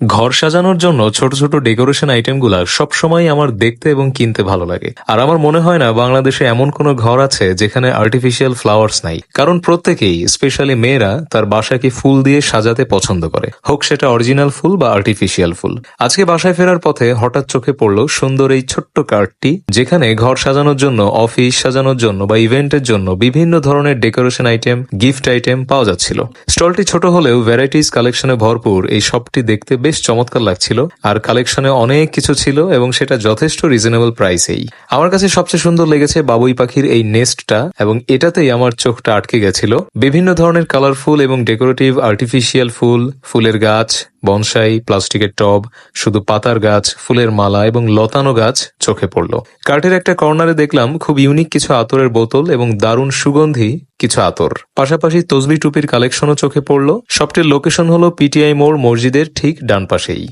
ঘর সাজানোর জন্য ছোট ছোট ডেকোরেশন আইটেমগুলা সবসময় আমার দেখতে এবং কিনতে ভালো লাগে। আর আমার মনে হয় না বাংলাদেশে এমন কোনো ঘর আছে যেখানে আর্টিফিশিয়াল ফ্লাওয়ার্স নাই, কারণ প্রত্যেকেই স্পেশালি মেয়েরা তার বাসাকে ফুল দিয়ে সাজাতে পছন্দ করে, হোক সেটা অরিজিনাল ফুল বা আর্টিফিশিয়াল ফুল। আজকে বাসায় ফেরার পথে হঠাৎ চোখে পড়লো সুন্দর এই ছোট্ট কার্ডটি, যেখানে ঘর সাজানোর জন্য, অফিস সাজানোর জন্য বা ইভেন্টের জন্য বিভিন্ন ধরনের ডেকোরেশন আইটেম, গিফট আইটেম পাওয়া যাচ্ছিল। স্টলটি ছোট হলেও ভ্যারাইটিস কালেকশনে ভরপুর। এই শপটি দেখতে বেশ চমৎকার লাগছিল, আর কালেকশনে অনেক কিছু ছিল এবং সেটা যথেষ্ট রিজনেবল প্রাইসেই। আমার কাছে সবচেয়ে সুন্দর লেগেছে বাবুই পাখির এই নেস্টটা, এবং এটাতেই আমার চোখটা আটকে গেছিল। বিভিন্ন ধরনের কালারফুল এবং ডেকোরেটিভ আর্টিফিশিয়াল ফুল, ফুলের গাছ, বনসাই, প্লাস্টিকের টব, শুধু পাতার গাছ, ফুলের মালা এবং লতানো গাছ চোখে পড়ল। কার্টের একটা কর্নারে দেখলাম খুব ইউনিক কিছু আতরের বোতল এবং দারুণ সুগন্ধি কিছু আতর। পাশাপাশি তসবি টুপির কালেকশনও চোখে পড়ল। শপটির লোকেশন হলো পিটিআই মোড় মসজিদের ঠিক ডান পাশেই।